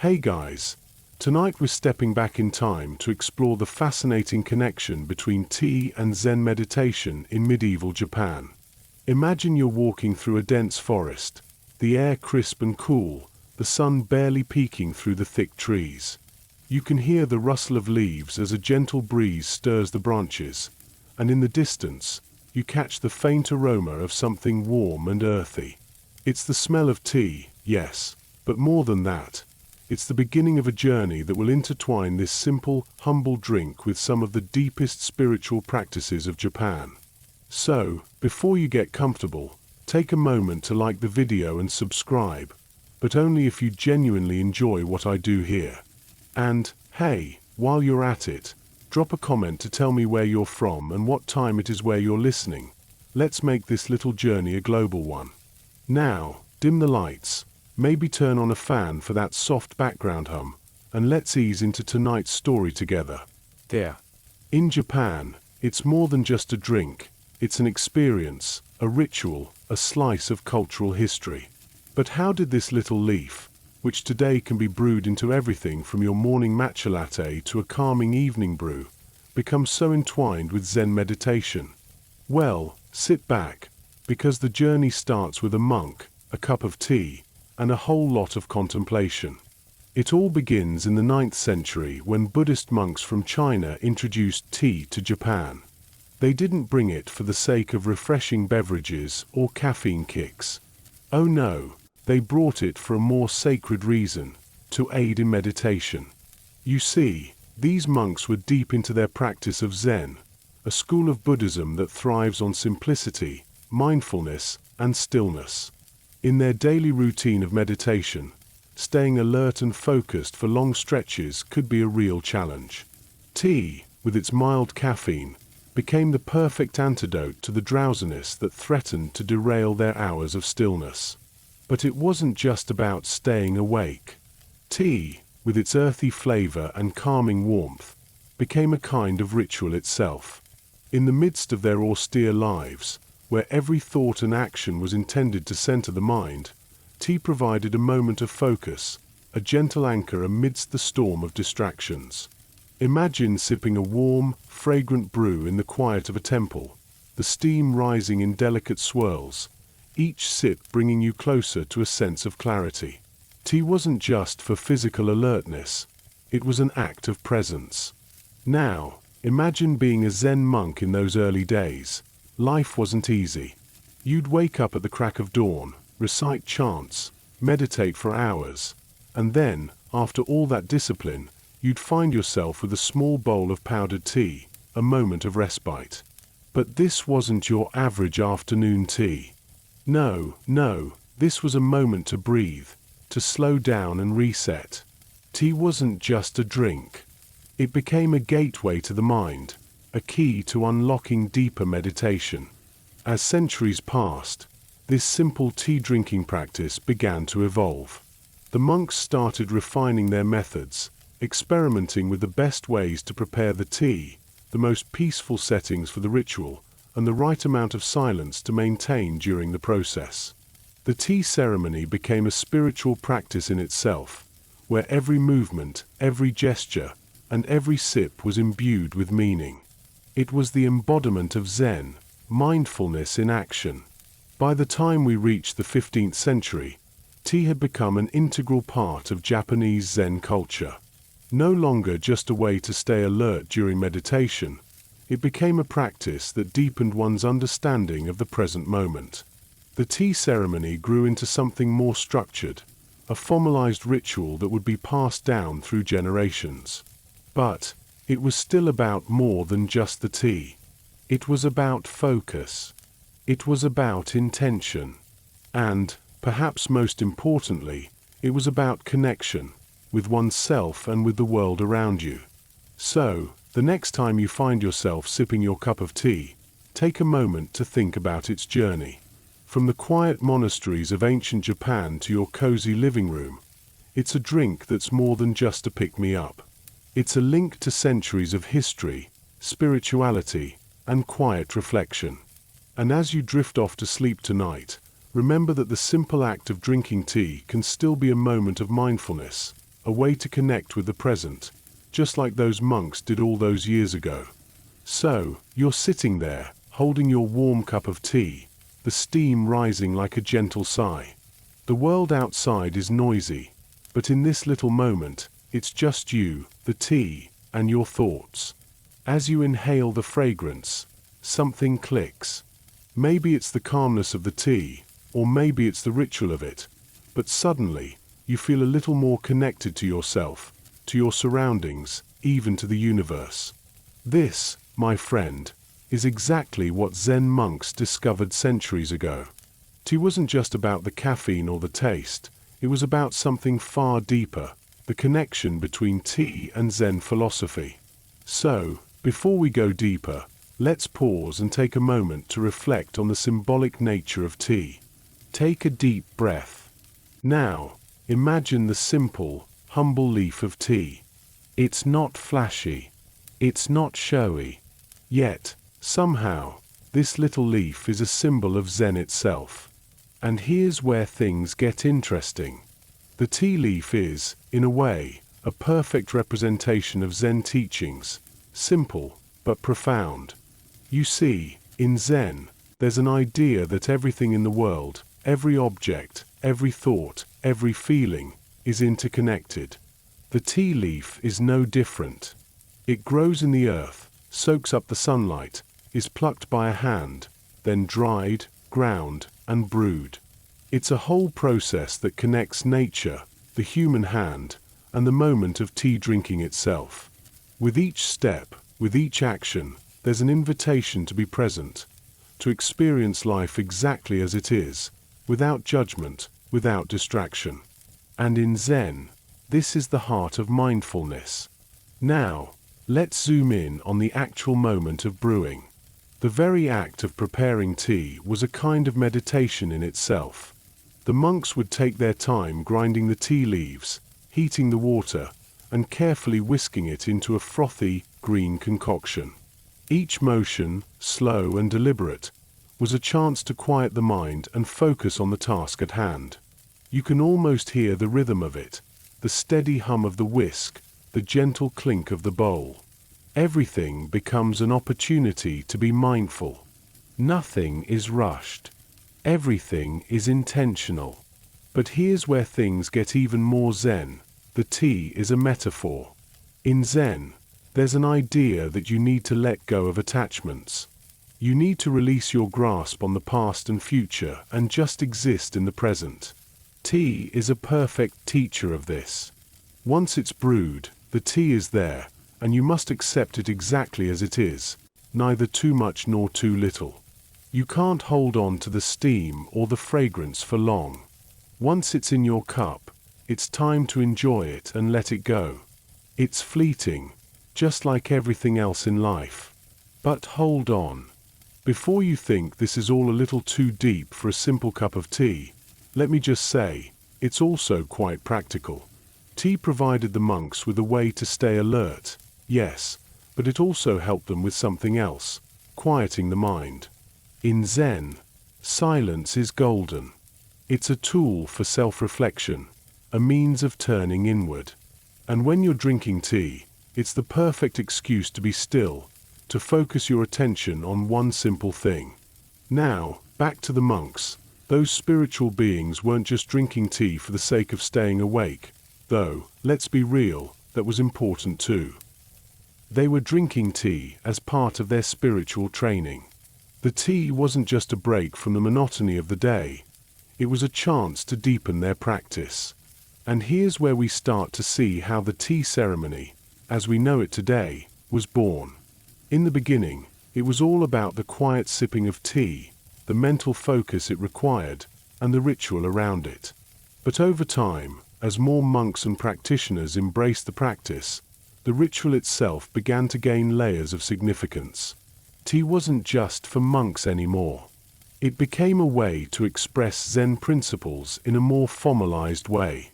Hey guys, tonight we're stepping back in time to explore the fascinating connection between tea and Zen meditation in medieval Japan. Imagine you're walking through a dense forest, the air crisp and cool, the sun barely peeking through the thick trees. You can hear the rustle of leaves as a gentle breeze stirs the branches, and in the distance, you catch the faint aroma of something warm and earthy. It's the smell of tea, yes, but more than that. It's the beginning of a journey that will intertwine this simple, humble drink with some of the deepest spiritual practices of Japan. So, before you get comfortable, take a moment to like the video and subscribe, but only if you genuinely enjoy what I do here. And, hey, while you're at it, drop a comment to tell me where you're from and what time it is where you're listening. Let's make this little journey a global one. Now, dim the lights, maybe turn on a fan for that soft background hum, and let's ease into tonight's story together. There. In Japan, it's more than just a drink, it's an experience, a ritual, a slice of cultural history. But how did this little leaf, which today can be brewed into everything from your morning matcha latte to a calming evening brew, become so entwined with Zen meditation? Well, sit back, because the journey starts with a monk, a cup of tea, and a whole lot of contemplation. It all begins in the 9th century when Buddhist monks from China introduced tea to Japan. They didn't bring it for the sake of refreshing beverages or caffeine kicks. Oh no, they brought it for a more sacred reason, to aid in meditation. You see, these monks were deep into their practice of Zen, a school of Buddhism that thrives on simplicity, mindfulness, and stillness. In their daily routine of meditation, staying alert and focused for long stretches could be a real challenge. Tea, with its mild caffeine, became the perfect antidote to the drowsiness that threatened to derail their hours of stillness. But it wasn't just about staying awake. Tea, with its earthy flavor and calming warmth, became a kind of ritual itself. In the midst of their austere lives, where every thought and action was intended to center the mind, tea provided a moment of focus, a gentle anchor amidst the storm of distractions. Imagine sipping a warm, fragrant brew in the quiet of a temple, the steam rising in delicate swirls, each sip bringing you closer to a sense of clarity. Tea wasn't just for physical alertness, it was an act of presence. Now, imagine being a Zen monk in those early days. Life wasn't easy. You'd wake up at the crack of dawn, recite chants, meditate for hours, and then, after all that discipline, you'd find yourself with a small bowl of powdered tea, a moment of respite. But this wasn't your average afternoon tea. No, this was a moment to breathe, to slow down and reset. Tea wasn't just a drink. It became a gateway to the mind, a key to unlocking deeper meditation. As centuries passed, this simple tea-drinking practice began to evolve. The monks started refining their methods, experimenting with the best ways to prepare the tea, the most peaceful settings for the ritual, and the right amount of silence to maintain during the process. The tea ceremony became a spiritual practice in itself, where every movement, every gesture, and every sip was imbued with meaning. It was the embodiment of Zen, mindfulness in action. By the time we reached the 15th century, tea had become an integral part of Japanese Zen culture. No longer just a way to stay alert during meditation, it became a practice that deepened one's understanding of the present moment. The tea ceremony grew into something more structured, a formalized ritual that would be passed down through generations. But it was still about more than just the tea. It was about focus. It was about intention. And, perhaps most importantly, it was about connection, with oneself and with the world around you. So, the next time you find yourself sipping your cup of tea, take a moment to think about its journey. From the quiet monasteries of ancient Japan to your cozy living room, it's a drink that's more than just a pick-me-up. It's a link to centuries of history, spirituality, and quiet reflection. And as you drift off to sleep tonight, remember that the simple act of drinking tea can still be a moment of mindfulness, a way to connect with the present, just like those monks did all those years ago. So, you're sitting there, holding your warm cup of tea, the steam rising like a gentle sigh. The world outside is noisy, but in this little moment, it's just you, the tea, and your thoughts. As you inhale the fragrance, something clicks. Maybe it's the calmness of the tea, or maybe it's the ritual of it, but suddenly, you feel a little more connected to yourself, to your surroundings, even to the universe. This, my friend, is exactly what Zen monks discovered centuries ago. Tea wasn't just about the caffeine or the taste, it was about something far deeper, the connection between tea and Zen philosophy. So, before we go deeper, let's pause and take a moment to reflect on the symbolic nature of tea. Take a deep breath. Now, imagine the simple, humble leaf of tea. It's not flashy. It's not showy. Yet, somehow, this little leaf is a symbol of Zen itself. And here's where things get interesting. The tea leaf is, in a way, a perfect representation of Zen teachings, simple but profound. You see, in Zen, there's an idea that everything in the world, every object, every thought, every feeling, is interconnected. The tea leaf is no different. It grows in the earth, soaks up the sunlight, is plucked by a hand, then dried, ground, and brewed. It's a whole process that connects nature, the human hand, and the moment of tea drinking itself. With each step, with each action, there's an invitation to be present, to experience life exactly as it is, without judgment, without distraction. And in Zen, this is the heart of mindfulness. Now, let's zoom in on the actual moment of brewing. The very act of preparing tea was a kind of meditation in itself. The monks would take their time grinding the tea leaves, heating the water, and carefully whisking it into a frothy, green concoction. Each motion, slow and deliberate, was a chance to quiet the mind and focus on the task at hand. You can almost hear the rhythm of it, the steady hum of the whisk, the gentle clink of the bowl. Everything becomes an opportunity to be mindful. Nothing is rushed. Everything is intentional. But here's where things get even more Zen. The tea is a metaphor. In Zen, there's an idea that you need to let go of attachments. You need to release your grasp on the past and future and just exist in the present. Tea is a perfect teacher of this. Once it's brewed, the tea is there, and you must accept it exactly as it is, neither too much nor too little. You can't hold on to the steam or the fragrance for long. Once it's in your cup, it's time to enjoy it and let it go. It's fleeting, just like everything else in life. But hold on. Before you think this is all a little too deep for a simple cup of tea, let me just say, it's also quite practical. Tea provided the monks with a way to stay alert, yes, but it also helped them with something else, quieting the mind. In Zen, silence is golden. It's a tool for self-reflection, a means of turning inward. And when you're drinking tea, it's the perfect excuse to be still, to focus your attention on one simple thing. Now, back to the monks. Those spiritual beings weren't just drinking tea for the sake of staying awake, though, let's be real, that was important too. They were drinking tea as part of their spiritual training. The tea wasn't just a break from the monotony of the day. It was a chance to deepen their practice. And here's where we start to see how the tea ceremony, as we know it today, was born. In the beginning, it was all about the quiet sipping of tea, the mental focus it required, and the ritual around it. But over time, as more monks and practitioners embraced the practice, the ritual itself began to gain layers of significance. Tea wasn't just for monks anymore. It became a way to express Zen principles in a more formalized way.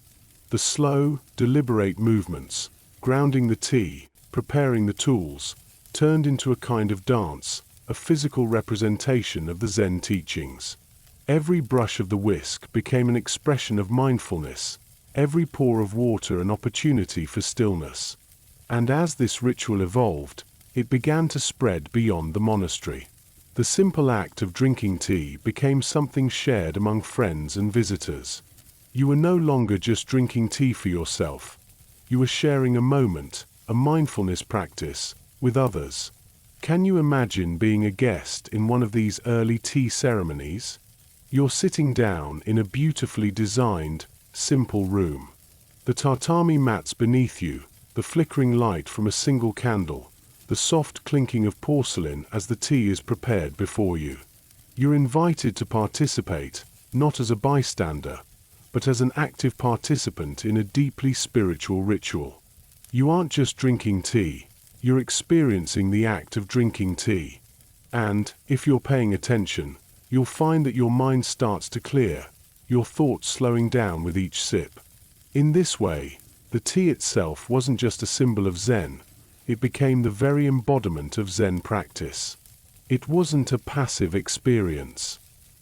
The slow, deliberate movements, grounding the tea, preparing the tools, turned into a kind of dance, a physical representation of the Zen teachings. Every brush of the whisk became an expression of mindfulness, every pore of water an opportunity for stillness. And as this ritual evolved, it began to spread beyond the monastery. The simple act of drinking tea became something shared among friends and visitors. You were no longer just drinking tea for yourself. You were sharing a moment, a mindfulness practice, with others. Can you imagine being a guest in one of these early tea ceremonies? You're sitting down in a beautifully designed, simple room. The tatami mats beneath you, the flickering light from a single candle, the soft clinking of porcelain as the tea is prepared before you. You're invited to participate, not as a bystander, but as an active participant in a deeply spiritual ritual. You aren't just drinking tea, you're experiencing the act of drinking tea. And, if you're paying attention, you'll find that your mind starts to clear, your thoughts slowing down with each sip. In this way, the tea itself wasn't just a symbol of Zen, it became the very embodiment of Zen practice. It wasn't a passive experience.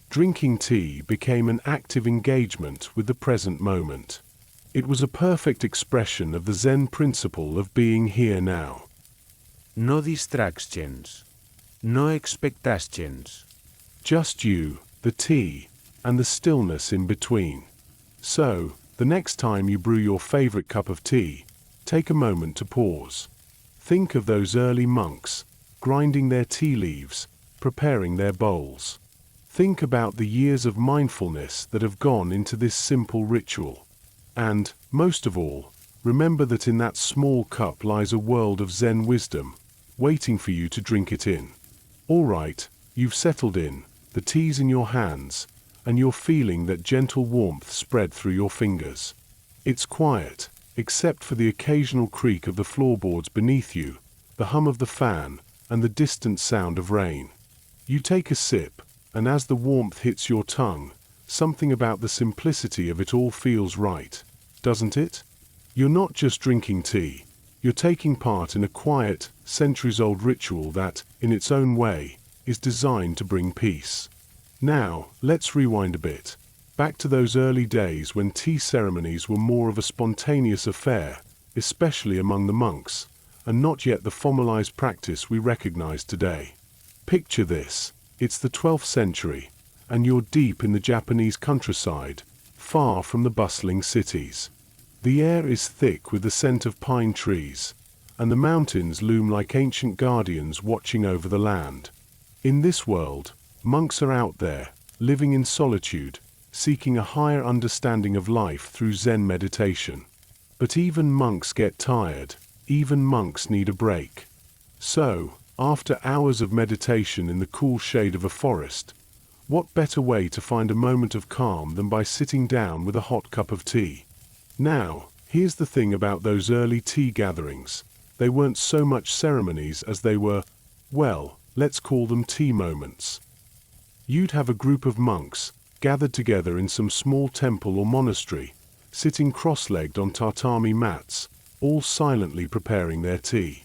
Drinking tea became an active engagement with the present moment. It was a perfect expression of the Zen principle of being here now. No distractions. No expectations. Just you, the tea, and the stillness in between. So, the next time you brew your favorite cup of tea, take a moment to pause. Think of those early monks, grinding their tea leaves, preparing their bowls. Think about the years of mindfulness that have gone into this simple ritual. And, most of all, remember that in that small cup lies a world of Zen wisdom, waiting for you to drink it in. All right, you've settled in, the tea's in your hands, and you're feeling that gentle warmth spread through your fingers. It's quiet, except for the occasional creak of the floorboards beneath you, the hum of the fan, and the distant sound of rain. You take a sip, and as the warmth hits your tongue, something about the simplicity of it all feels right, doesn't it? You're not just drinking tea, you're taking part in a quiet, centuries-old ritual that, in its own way, is designed to bring peace. Now, let's rewind a bit. Back to those early days when tea ceremonies were more of a spontaneous affair, especially among the monks, and not yet the formalized practice we recognize today. Picture this, it's the 12th century, and you're deep in the Japanese countryside, far from the bustling cities. The air is thick with the scent of pine trees, and the mountains loom like ancient guardians watching over the land. In this world, monks are out there, living in solitude, seeking a higher understanding of life through Zen meditation. But even monks get tired, even monks need a break. So, after hours of meditation in the cool shade of a forest, what better way to find a moment of calm than by sitting down with a hot cup of tea? Now, here's the thing about those early tea gatherings. They weren't so much ceremonies as they were, well, let's call them tea moments. You'd have a group of monks, gathered together in some small temple or monastery, sitting cross-legged on tatami mats, all silently preparing their tea.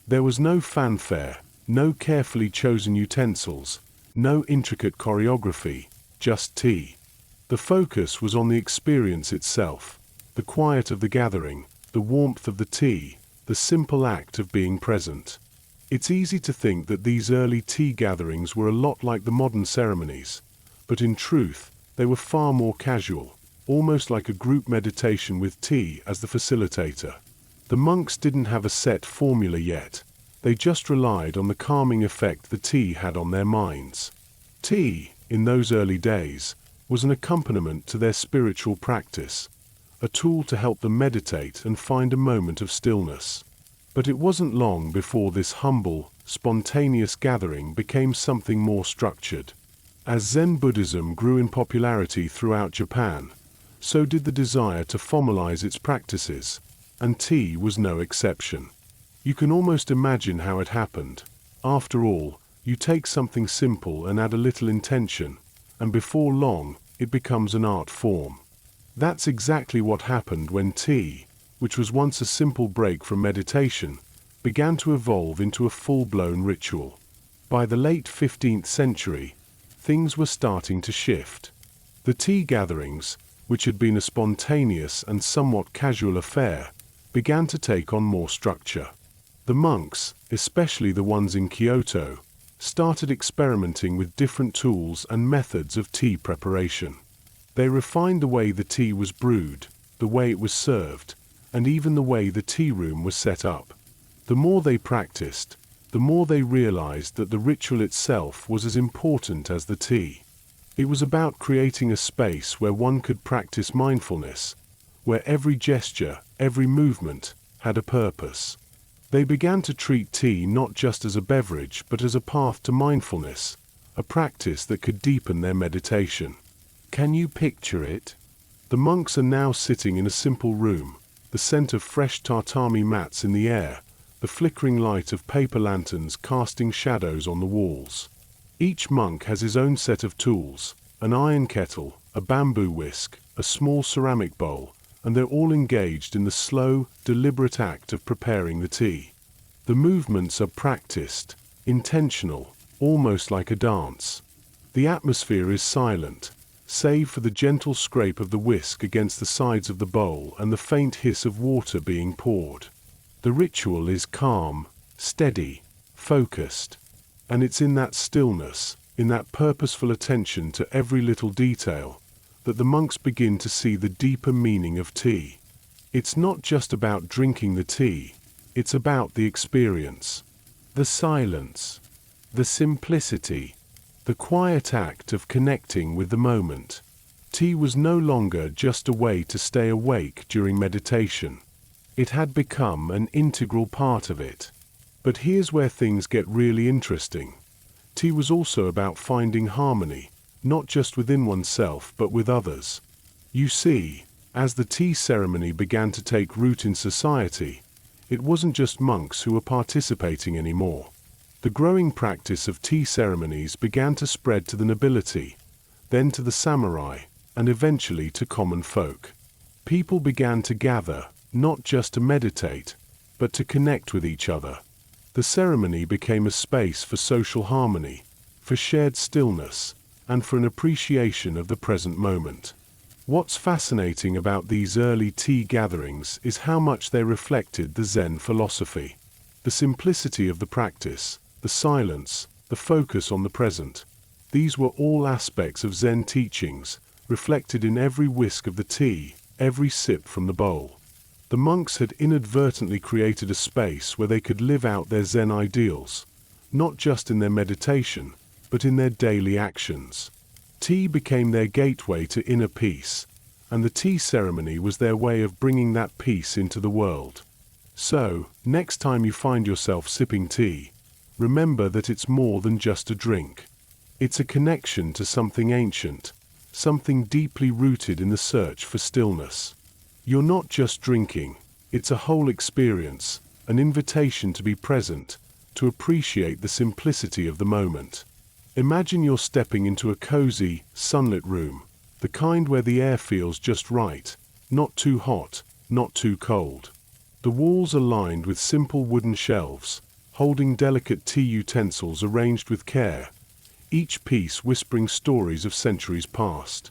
There was no fanfare, no carefully chosen utensils, no intricate choreography, just tea. The focus was on the experience itself, the quiet of the gathering, the warmth of the tea, the simple act of being present. It's easy to think that these early tea gatherings were a lot like the modern ceremonies, but in truth, they were far more casual, almost like a group meditation with tea as the facilitator. The monks didn't have a set formula yet, they just relied on the calming effect the tea had on their minds. Tea, in those early days, was an accompaniment to their spiritual practice, a tool to help them meditate and find a moment of stillness. But it wasn't long before this humble, spontaneous gathering became something more structured. As Zen Buddhism grew in popularity throughout Japan, so did the desire to formalize its practices, and tea was no exception. You can almost imagine how it happened. After all, you take something simple and add a little intention, and before long, it becomes an art form. That's exactly what happened when tea, which was once a simple break from meditation, began to evolve into a full-blown ritual. By the late 15th century, things were starting to shift. The tea gatherings, which had been a spontaneous and somewhat casual affair, began to take on more structure. The monks, especially the ones in Kyoto, started experimenting with different tools and methods of tea preparation. They refined the way the tea was brewed, the way it was served, and even the way the tea room was set up. The more they practiced, the more they realized that the ritual itself was as important as the tea. It was about creating a space where one could practice mindfulness, where every gesture, every movement, had a purpose. They began to treat tea not just as a beverage but as a path to mindfulness, a practice that could deepen their meditation. Can you picture it? The monks are now sitting in a simple room, the scent of fresh tatami mats in the air, the flickering light of paper lanterns casting shadows on the walls. Each monk has his own set of tools, an iron kettle, a bamboo whisk, a small ceramic bowl, and they're all engaged in the slow, deliberate act of preparing the tea. The movements are practiced, intentional, almost like a dance. The atmosphere is silent, save for the gentle scrape of the whisk against the sides of the bowl and the faint hiss of water being poured. The ritual is calm, steady, focused, and it's in that stillness, in that purposeful attention to every little detail, that the monks begin to see the deeper meaning of tea. It's not just about drinking the tea, it's about the experience. The silence, the simplicity, the quiet act of connecting with the moment. Tea was no longer just a way to stay awake during meditation. It had become an integral part of it. But here's where things get really interesting. Tea was also about finding harmony, not just within oneself but with others. You see, as the tea ceremony began to take root in society, it wasn't just monks who were participating anymore. The growing practice of tea ceremonies began to spread to the nobility, then to the samurai, and eventually to common folk. People began to gather, not just to meditate, but to connect with each other. The ceremony became a space for social harmony, for shared stillness, and for an appreciation of the present moment. What's fascinating about these early tea gatherings is how much they reflected the Zen philosophy. The simplicity of the practice, the silence, the focus on the present. These were all aspects of Zen teachings, reflected in every whisk of the tea, every sip from the bowl. The monks had inadvertently created a space where they could live out their Zen ideals, not just in their meditation, but in their daily actions. Tea became their gateway to inner peace, and the tea ceremony was their way of bringing that peace into the world. So, next time you find yourself sipping tea, remember that it's more than just a drink. It's a connection to something ancient, something deeply rooted in the search for stillness. You're not just drinking, it's a whole experience, an invitation to be present, to appreciate the simplicity of the moment. Imagine you're stepping into a cozy, sunlit room, the kind where the air feels just right, not too hot, not too cold. The walls are lined with simple wooden shelves, holding delicate tea utensils arranged with care, each piece whispering stories of centuries past.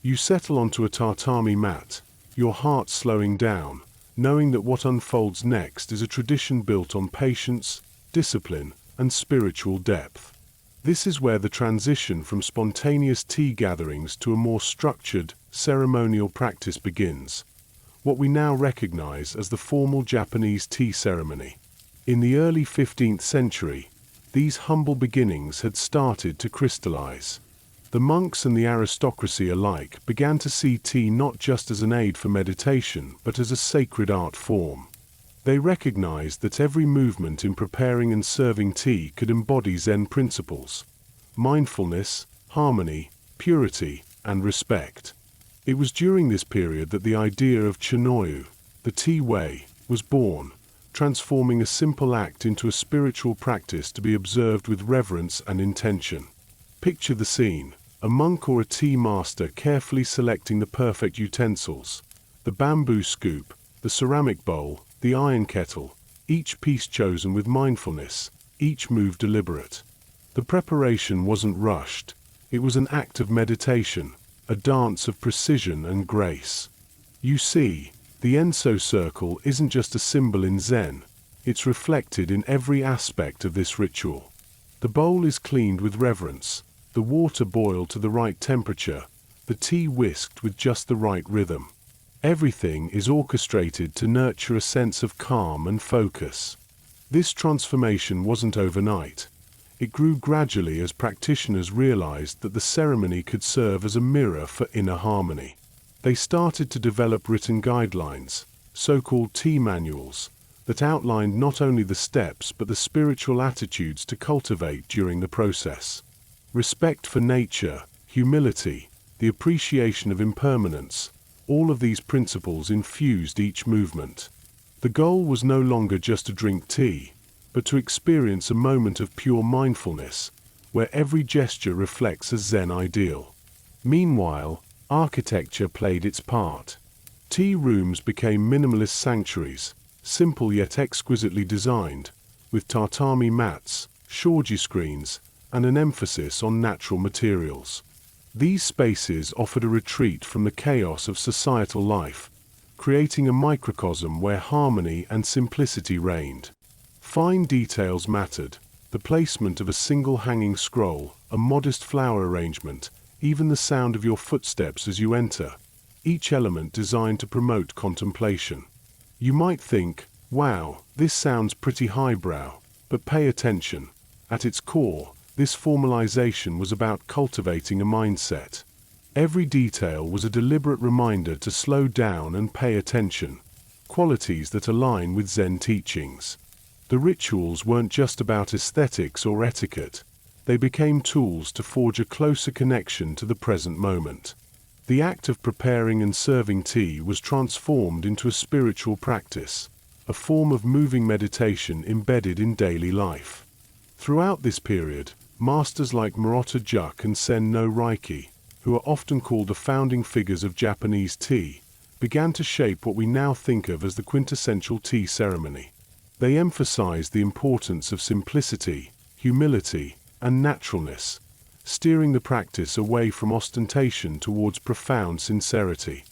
You settle onto a tatami mat, your heart slowing down, knowing that what unfolds next is a tradition built on patience, discipline, and spiritual depth. This is where the transition from spontaneous tea gatherings to a more structured, ceremonial practice begins, what we now recognize as the formal Japanese tea ceremony. In the early 15th century, these humble beginnings had started to crystallize. The monks and the aristocracy alike began to see tea not just as an aid for meditation, but as a sacred art form. They recognized that every movement in preparing and serving tea could embody Zen principles: mindfulness, harmony, purity, and respect. It was during this period that the idea of chinoyu, the tea way, was born, transforming a simple act into a spiritual practice to be observed with reverence and intention. Picture the scene: a monk or a tea master carefully selecting the perfect utensils, the bamboo scoop, the ceramic bowl, the iron kettle, each piece chosen with mindfulness, each move deliberate. The preparation wasn't rushed, it was an act of meditation, a dance of precision and grace. You see, the Enso circle isn't just a symbol in Zen, it's reflected in every aspect of this ritual. The bowl is cleaned with reverence, the water boiled to the right temperature, the tea whisked with just the right rhythm. Everything is orchestrated to nurture a sense of calm and focus. This transformation wasn't overnight. It grew gradually as practitioners realized that the ceremony could serve as a mirror for inner harmony. They started to develop written guidelines, so-called tea manuals, that outlined not only the steps but the spiritual attitudes to cultivate during the process. Respect for nature, humility, the appreciation of impermanence, all of these principles infused each movement. The goal was no longer just to drink tea, but to experience a moment of pure mindfulness, where every gesture reflects a Zen ideal. Meanwhile, architecture played its part. Tea rooms became minimalist sanctuaries, simple yet exquisitely designed, with tatami mats, shoji screens, and an emphasis on natural materials. These spaces offered a retreat from the chaos of societal life, creating a microcosm where harmony and simplicity reigned. Fine details mattered: the placement of a single hanging scroll, a modest flower arrangement, even the sound of your footsteps as you enter, each element designed to promote contemplation. You might think, wow, this sounds pretty highbrow, but pay attention. At its core, this formalization was about cultivating a mindset. Every detail was a deliberate reminder to slow down and pay attention, qualities that align with Zen teachings. The rituals weren't just about aesthetics or etiquette. They became tools to forge a closer connection to the present moment. The act of preparing and serving tea was transformed into a spiritual practice, a form of moving meditation embedded in daily life. Throughout this period, masters like Maruta Juk and Sen no Reiki, who are often called the founding figures of Japanese tea, began to shape what we now think of as the quintessential tea ceremony. They emphasized the importance of simplicity, humility, and naturalness, steering the practice away from ostentation towards profound sincerity.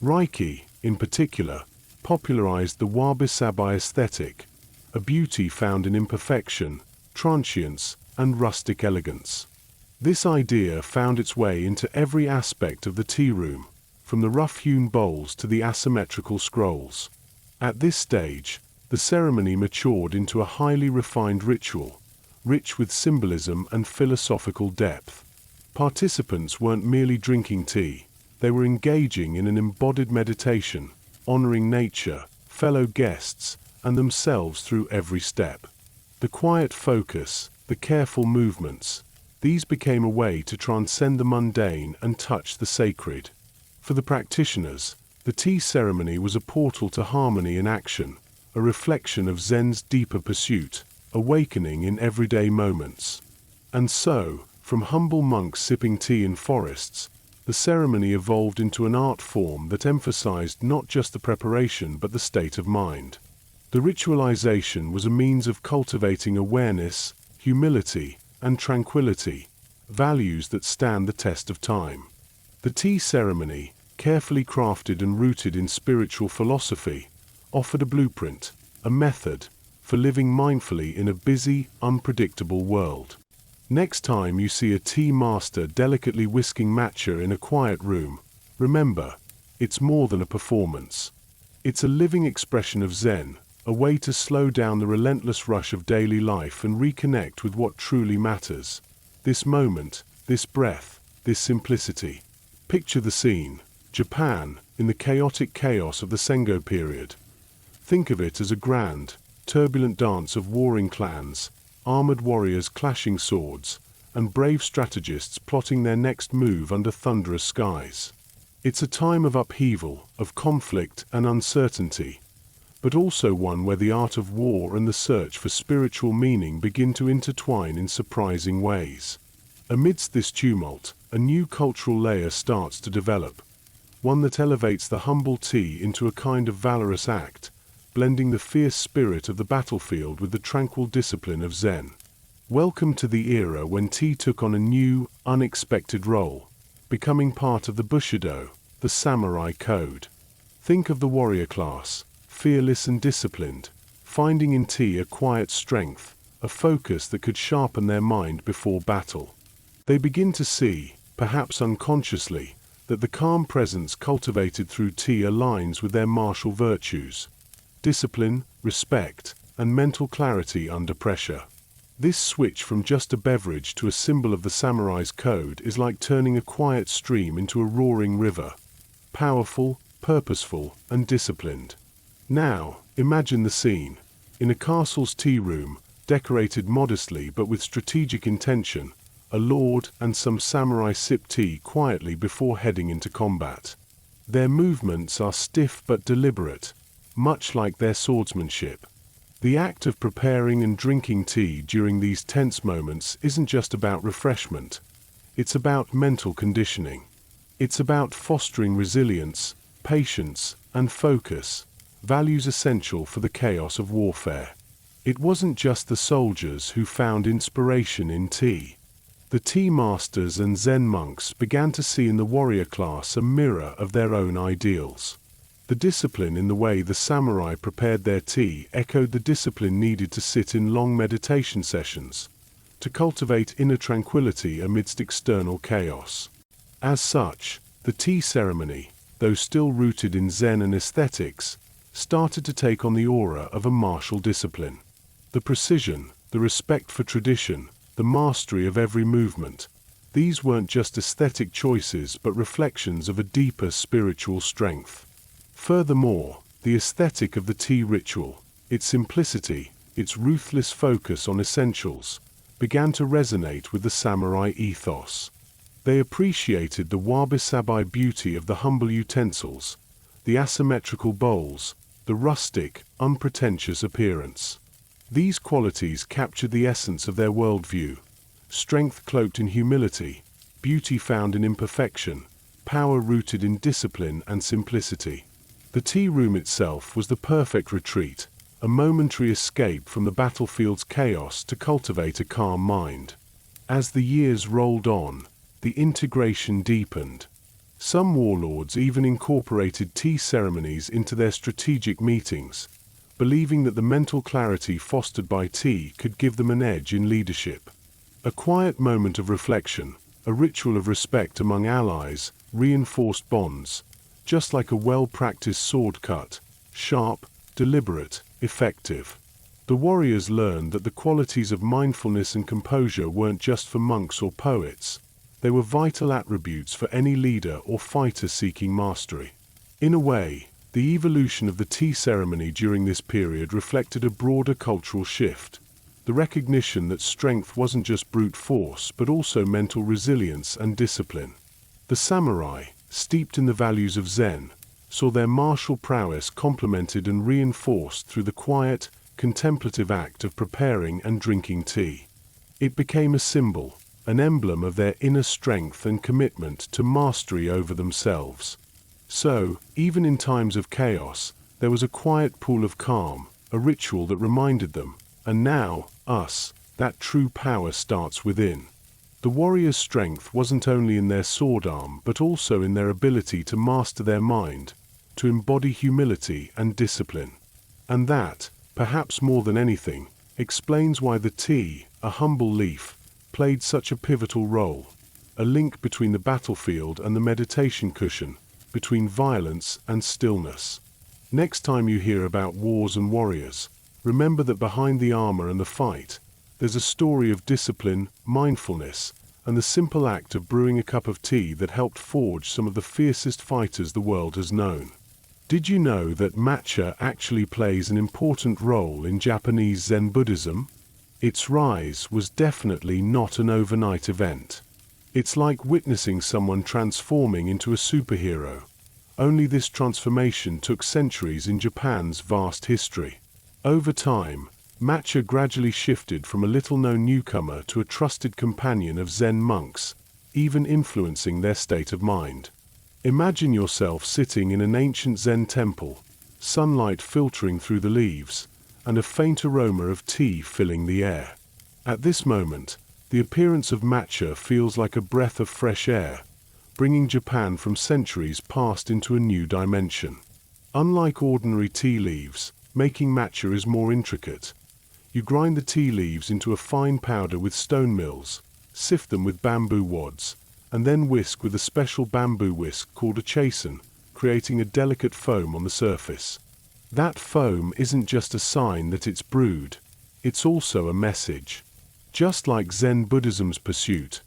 Reiki, in particular, popularized the wabi-sabi aesthetic, a beauty found in imperfection, transience, and rustic elegance. This idea found its way into every aspect of the tea room, from the rough-hewn bowls to the asymmetrical scrolls. At this stage, the ceremony matured into a highly refined ritual, rich with symbolism and philosophical depth. Participants weren't merely drinking tea, they were engaging in an embodied meditation, honoring nature, fellow guests, and themselves through every step. The quiet focus, the careful movements, these became a way to transcend the mundane and touch the sacred. For the practitioners, the tea ceremony was a portal to harmony in action, a reflection of Zen's deeper pursuit, awakening in everyday moments. And so, from humble monks sipping tea in forests, the ceremony evolved into an art form that emphasized not just the preparation but the state of mind. The ritualization was a means of cultivating awareness, humility, and tranquility, values that stand the test of time. The tea ceremony, carefully crafted and rooted in spiritual philosophy, offered a blueprint, a method, for living mindfully in a busy, unpredictable world. Next time you see a tea master delicately whisking matcha in a quiet room, remember, it's more than a performance. It's a living expression of Zen, a way to slow down the relentless rush of daily life and reconnect with what truly matters. This moment, this breath, this simplicity. Picture the scene: Japan, in the chaotic chaos of the Sengo period. Think of it as a grand, turbulent dance of warring clans, armored warriors clashing swords, and brave strategists plotting their next move under thunderous skies. It's a time of upheaval, of conflict and uncertainty, but also one where the art of war and the search for spiritual meaning begin to intertwine in surprising ways. Amidst this tumult, a new cultural layer starts to develop, one that elevates the humble tea into a kind of valorous act, blending the fierce spirit of the battlefield with the tranquil discipline of Zen. Welcome to the era when tea took on a new, unexpected role, becoming part of the Bushido, the samurai code. Think of the warrior class, fearless and disciplined, finding in tea a quiet strength, a focus that could sharpen their mind before battle. They begin to see, perhaps unconsciously, that the calm presence cultivated through tea aligns with their martial virtues: discipline, respect, and mental clarity under pressure. This switch from just a beverage to a symbol of the samurai's code is like turning a quiet stream into a roaring river. Powerful, purposeful, and disciplined. Now, imagine the scene. In a castle's tea room, decorated modestly but with strategic intention, a lord and some samurai sip tea quietly before heading into combat. Their movements are stiff but deliberate, much like their swordsmanship. The act of preparing and drinking tea during these tense moments isn't just about refreshment. It's about mental conditioning. It's about fostering resilience, patience, and focus, values essential for the chaos of warfare. It wasn't just the soldiers who found inspiration in tea. The tea masters and Zen monks began to see in the warrior class a mirror of their own ideals. The discipline in the way the samurai prepared their tea echoed the discipline needed to sit in long meditation sessions, to cultivate inner tranquility amidst external chaos. As such, the tea ceremony, though still rooted in Zen and aesthetics, started to take on the aura of a martial discipline. The precision, the respect for tradition, the mastery of every movement, these weren't just aesthetic choices but reflections of a deeper spiritual strength. Furthermore, the aesthetic of the tea ritual, its simplicity, its ruthless focus on essentials, began to resonate with the samurai ethos. They appreciated the wabi-sabi beauty of the humble utensils, the asymmetrical bowls, the rustic, unpretentious appearance. These qualities captured the essence of their worldview: strength cloaked in humility, beauty found in imperfection, power rooted in discipline and simplicity. The tea room itself was the perfect retreat, a momentary escape from the battlefield's chaos to cultivate a calm mind. As the years rolled on, the integration deepened. Some warlords even incorporated tea ceremonies into their strategic meetings, believing that the mental clarity fostered by tea could give them an edge in leadership. A quiet moment of reflection, a ritual of respect among allies, reinforced bonds, just like a well-practiced sword cut: sharp, deliberate, effective. The warriors learned that the qualities of mindfulness and composure weren't just for monks or poets. They were vital attributes for any leader or fighter seeking mastery. In a way, the evolution of the tea ceremony during this period reflected a broader cultural shift: the recognition that strength wasn't just brute force but also mental resilience and discipline. The samurai, steeped in the values of Zen, saw their martial prowess complemented and reinforced through the quiet, contemplative act of preparing and drinking tea. It became a symbol, an emblem of their inner strength and commitment to mastery over themselves. So, even in times of chaos, there was a quiet pool of calm, a ritual that reminded them, and now, us, that true power starts within. The warrior's strength wasn't only in their sword arm but also in their ability to master their mind, to embody humility and discipline. And that, perhaps more than anything, explains why the tea, a humble leaf, played such a pivotal role, a link between the battlefield and the meditation cushion, between violence and stillness. Next time you hear about wars and warriors, remember that behind the armor and the fight, there's a story of discipline, mindfulness, and the simple act of brewing a cup of tea that helped forge some of the fiercest fighters the world has known. Did you know that matcha actually plays an important role in Japanese Zen Buddhism? Its rise was definitely not an overnight event. It's like witnessing someone transforming into a superhero. Only this transformation took centuries in Japan's vast history. Over time, matcha gradually shifted from a little-known newcomer to a trusted companion of Zen monks, even influencing their state of mind. Imagine yourself sitting in an ancient Zen temple, sunlight filtering through the leaves, and a faint aroma of tea filling the air. At this moment, the appearance of matcha feels like a breath of fresh air, bringing Japan from centuries past into a new dimension. Unlike ordinary tea leaves, making matcha is more intricate. You grind the tea leaves into a fine powder with stone mills, sift them with bamboo wads, and then whisk with a special bamboo whisk called a chasen, creating a delicate foam on the surface. That foam isn't just a sign that it's brewed, it's also a message. Just like Zen Buddhism's pursuit,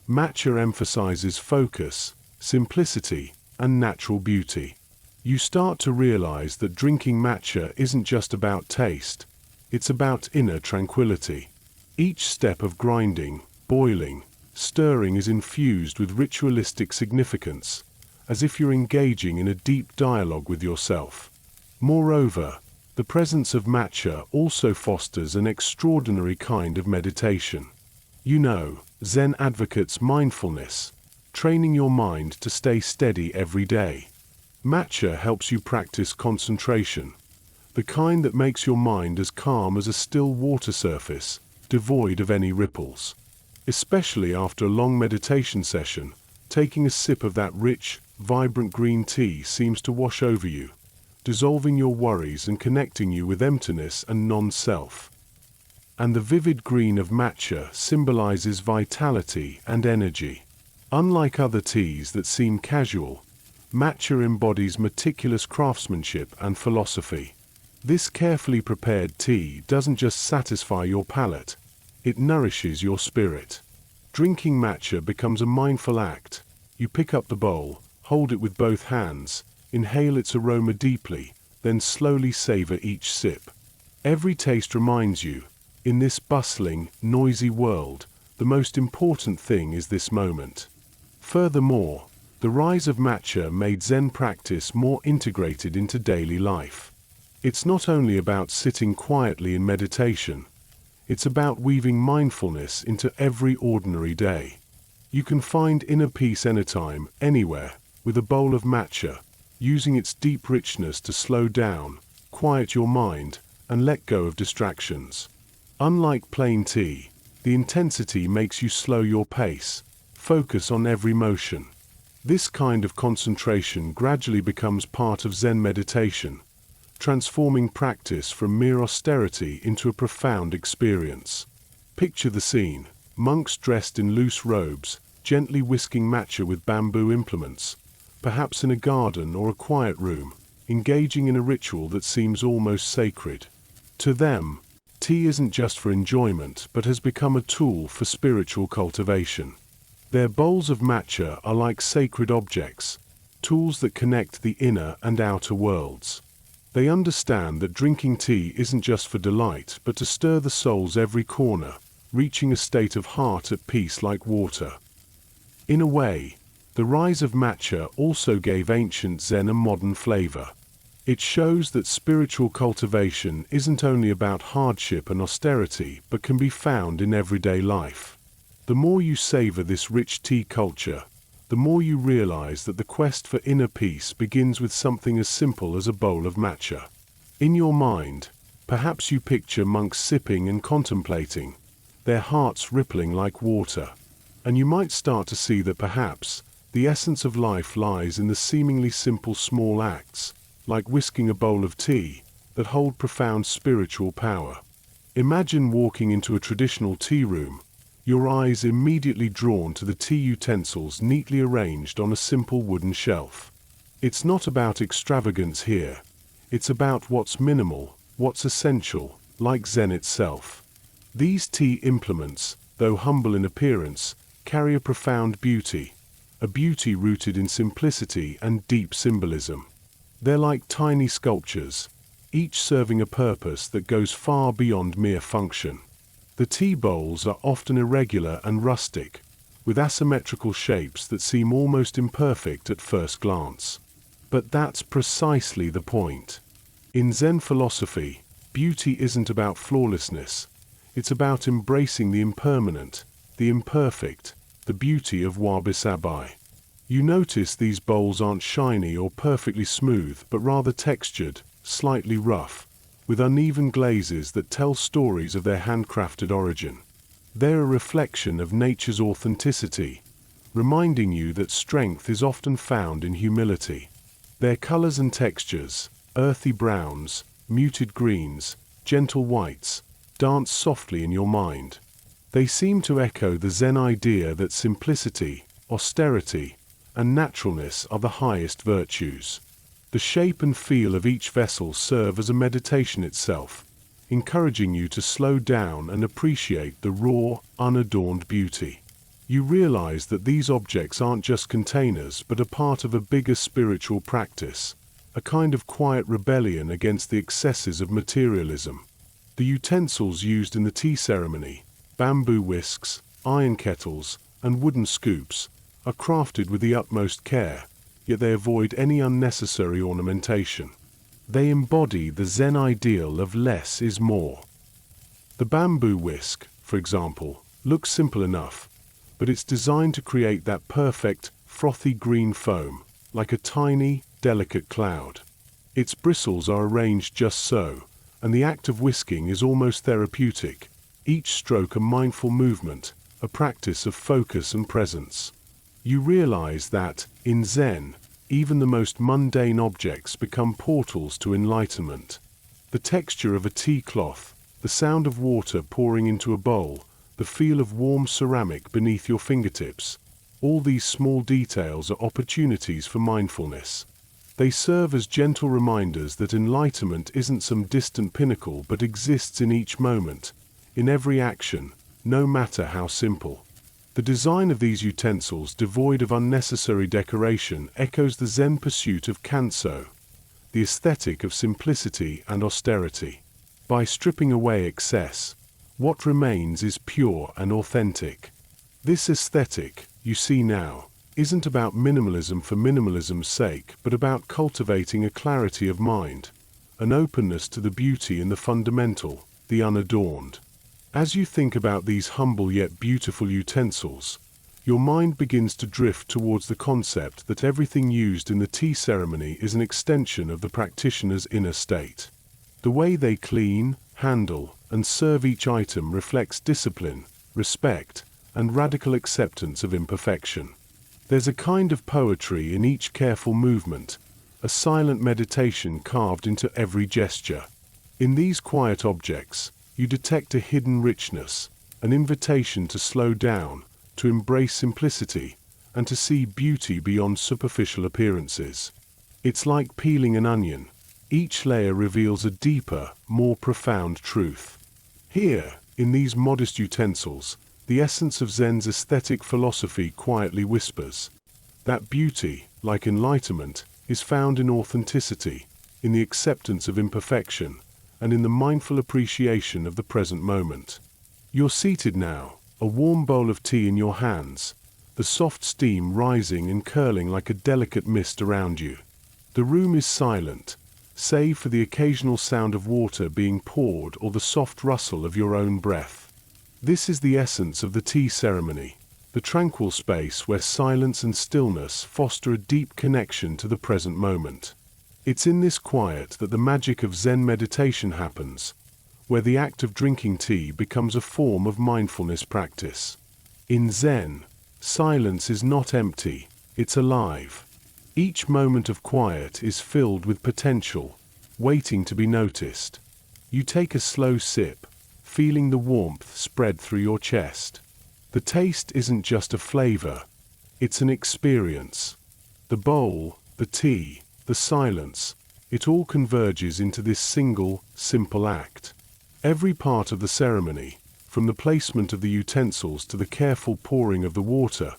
matcha emphasizes focus, simplicity, and natural beauty. You start to realize that drinking matcha isn't just about taste, it's about inner tranquility. Each step of grinding, boiling, stirring is infused with ritualistic significance, as if you're engaging in a deep dialogue with yourself. Moreover, the presence of matcha also fosters an extraordinary kind of meditation. You know, Zen advocates mindfulness, training your mind to stay steady every day. Matcha helps you practice concentration, the kind that makes your mind as calm as a still water surface, devoid of any ripples. Especially after a long meditation session, taking a sip of that rich, vibrant green tea seems to wash over you, dissolving your worries and connecting you with emptiness and non-self. And the vivid green of matcha symbolizes vitality and energy. Unlike other teas that seem casual, matcha embodies meticulous craftsmanship and philosophy. This carefully prepared tea doesn't just satisfy your palate, it nourishes your spirit. Drinking matcha becomes a mindful act. You pick up the bowl, hold it with both hands, inhale its aroma deeply, then slowly savor each sip. Every taste reminds you, in this bustling, noisy world, the most important thing is this moment. Furthermore, the rise of matcha made Zen practice more integrated into daily life. It's not only about sitting quietly in meditation, it's about weaving mindfulness into every ordinary day. You can find inner peace anytime, anywhere, with a bowl of matcha, using its deep richness to slow down, quiet your mind, and let go of distractions. Unlike plain tea, the intensity makes you slow your pace, focus on every motion. This kind of concentration gradually becomes part of Zen meditation, transforming practice from mere austerity into a profound experience. Picture the scene: monks dressed in loose robes, gently whisking matcha with bamboo implements, perhaps in a garden or a quiet room, engaging in a ritual that seems almost sacred. To them, tea isn't just for enjoyment but has become a tool for spiritual cultivation. Their bowls of matcha are like sacred objects, tools that connect the inner and outer worlds. They understand that drinking tea isn't just for delight but to stir the soul's every corner, reaching a state of heart at peace like water. In a way, the rise of matcha also gave ancient Zen a modern flavor. It shows that spiritual cultivation isn't only about hardship and austerity but can be found in everyday life. The more you savor this rich tea culture, the more you realize that the quest for inner peace begins with something as simple as a bowl of matcha. In your mind, perhaps you picture monks sipping and contemplating, their hearts rippling like water, and you might start to see that perhaps the essence of life lies in the seemingly simple small acts, like whisking a bowl of tea, that hold profound spiritual power. Imagine walking into a traditional tea room, your eyes immediately drawn to the tea utensils neatly arranged on a simple wooden shelf. It's not about extravagance here, it's about what's minimal, what's essential, like Zen itself. These tea implements, though humble in appearance, carry a profound beauty, a beauty rooted in simplicity and deep symbolism. They're like tiny sculptures, each serving a purpose that goes far beyond mere function. The tea bowls are often irregular and rustic, with asymmetrical shapes that seem almost imperfect at first glance. But that's precisely the point. In Zen philosophy, beauty isn't about flawlessness, it's about embracing the impermanent, the imperfect, the beauty of wabi-sabi. You notice these bowls aren't shiny or perfectly smooth but rather textured, slightly rough, with uneven glazes that tell stories of their handcrafted origin. They're a reflection of nature's authenticity, reminding you that strength is often found in humility. Their colors and textures, earthy browns, muted greens, gentle whites, dance softly in your mind. They seem to echo the Zen idea that simplicity, austerity, and naturalness are the highest virtues. The shape and feel of each vessel serve as a meditation itself, encouraging you to slow down and appreciate the raw, unadorned beauty. You realize that these objects aren't just containers but a part of a bigger spiritual practice, a kind of quiet rebellion against the excesses of materialism. The utensils used in the tea ceremony, bamboo whisks, iron kettles, and wooden scoops, are crafted with the utmost care, yet they avoid any unnecessary ornamentation. They embody the Zen ideal of less is more. The bamboo whisk, for example, looks simple enough, but it's designed to create that perfect, frothy green foam, like a tiny, delicate cloud. Its bristles are arranged just so, and the act of whisking is almost therapeutic, each stroke a mindful movement, a practice of focus and presence. You realize that, in Zen, even the most mundane objects become portals to enlightenment. The texture of a tea cloth, the sound of water pouring into a bowl, the feel of warm ceramic beneath your fingertips, all these small details are opportunities for mindfulness. They serve as gentle reminders that enlightenment isn't some distant pinnacle but exists in each moment, in every action, no matter how simple. The design of these utensils, devoid of unnecessary decoration, echoes the Zen pursuit of kanso, the aesthetic of simplicity and austerity. By stripping away excess, what remains is pure and authentic. This aesthetic, you see now, isn't about minimalism for minimalism's sake, but about cultivating a clarity of mind, an openness to the beauty in the fundamental, the unadorned. As you think about these humble yet beautiful utensils, your mind begins to drift towards the concept that everything used in the tea ceremony is an extension of the practitioner's inner state. The way they clean, handle, and serve each item reflects discipline, respect, and radical acceptance of imperfection. There's a kind of poetry in each careful movement, a silent meditation carved into every gesture. In these quiet objects, you detect a hidden richness, an invitation to slow down, to embrace simplicity, and to see beauty beyond superficial appearances. It's like peeling an onion. Each layer reveals a deeper, more profound truth. Here, in these modest utensils, the essence of Zen's aesthetic philosophy quietly whispers. That beauty, like enlightenment, is found in authenticity, in the acceptance of imperfection, and in the mindful appreciation of the present moment. You're seated now, a warm bowl of tea in your hands, the soft steam rising and curling like a delicate mist around you. The room is silent, save for the occasional sound of water being poured or the soft rustle of your own breath. This is the essence of the tea ceremony, the tranquil space where silence and stillness foster a deep connection to the present moment. It's in this quiet that the magic of Zen meditation happens, where the act of drinking tea becomes a form of mindfulness practice. In Zen, silence is not empty, it's alive. Each moment of quiet is filled with potential, waiting to be noticed. You take a slow sip, feeling the warmth spread through your chest. The taste isn't just a flavor, it's an experience. The bowl, the tea, the silence, it all converges into this single, simple act. Every part of the ceremony, from the placement of the utensils to the careful pouring of the water,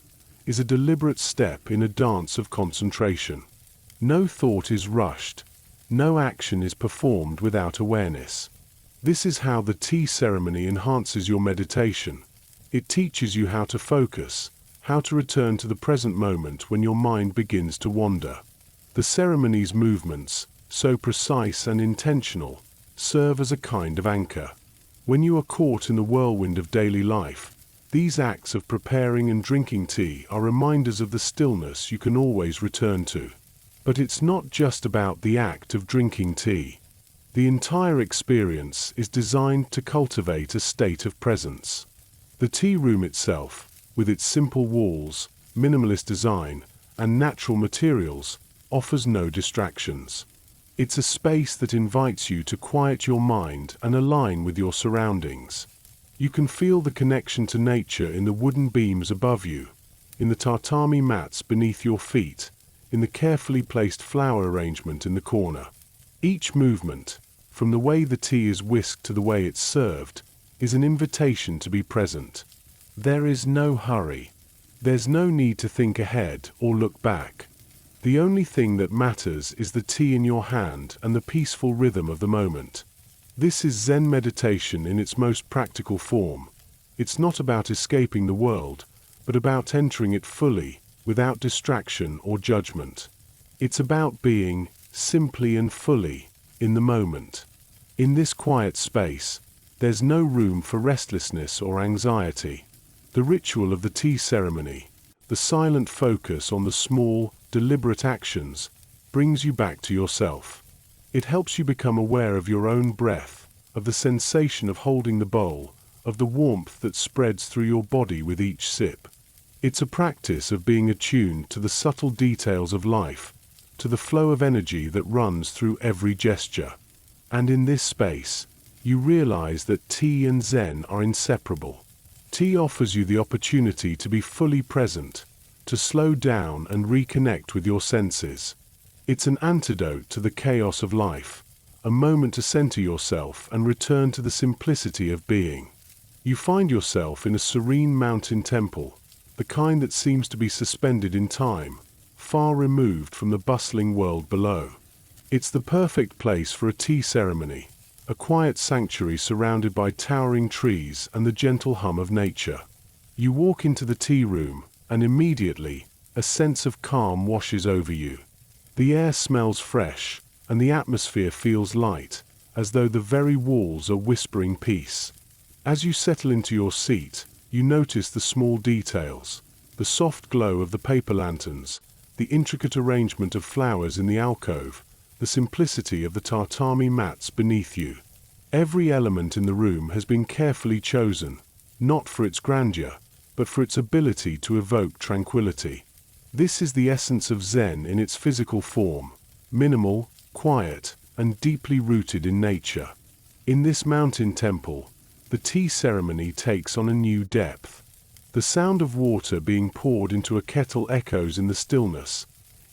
is a deliberate step in a dance of concentration. No thought is rushed, no action is performed without awareness. This is how the tea ceremony enhances your meditation. It teaches you how to focus, how to return to the present moment when your mind begins to wander. The ceremony's movements, so precise and intentional, serve as a kind of anchor. When you are caught in the whirlwind of daily life, these acts of preparing and drinking tea are reminders of the stillness you can always return to. But it's not just about the act of drinking tea. The entire experience is designed to cultivate a state of presence. The tea room itself, with its simple walls, minimalist design, and natural materials, offers no distractions. It's a space that invites you to quiet your mind and align with your surroundings. You can feel the connection to nature in the wooden beams above you, in the tatami mats beneath your feet, in the carefully placed flower arrangement in the corner. Each movement, from the way the tea is whisked to the way it's served, is an invitation to be present. There is no hurry. There's no need to think ahead or look back. The only thing that matters is the tea in your hand and the peaceful rhythm of the moment. This is Zen meditation in its most practical form. It's not about escaping the world, but about entering it fully, without distraction or judgment. It's about being, simply and fully, in the moment. In this quiet space, there's no room for restlessness or anxiety. The ritual of the tea ceremony, the silent focus on the small, deliberate actions, brings you back to yourself. It helps you become aware of your own breath, of the sensation of holding the bowl, of the warmth that spreads through your body with each sip. It's a practice of being attuned to the subtle details of life, to the flow of energy that runs through every gesture. And in this space, you realize that tea and Zen are inseparable. Tea offers you the opportunity to be fully present, to slow down and reconnect with your senses. It's an antidote to the chaos of life, a moment to center yourself and return to the simplicity of being. You find yourself in a serene mountain temple, the kind that seems to be suspended in time, far removed from the bustling world below. It's the perfect place for a tea ceremony, a quiet sanctuary surrounded by towering trees and the gentle hum of nature. You walk into the tea room, and immediately, a sense of calm washes over you. The air smells fresh, and the atmosphere feels light, as though the very walls are whispering peace. As you settle into your seat, you notice the small details, the soft glow of the paper lanterns, the intricate arrangement of flowers in the alcove, the simplicity of the tatami mats beneath you. Every element in the room has been carefully chosen, not for its grandeur, but for its ability to evoke tranquility. This is the essence of Zen in its physical form, minimal, quiet, and deeply rooted in nature. In this mountain temple, the tea ceremony takes on a new depth. The sound of water being poured into a kettle echoes in the stillness,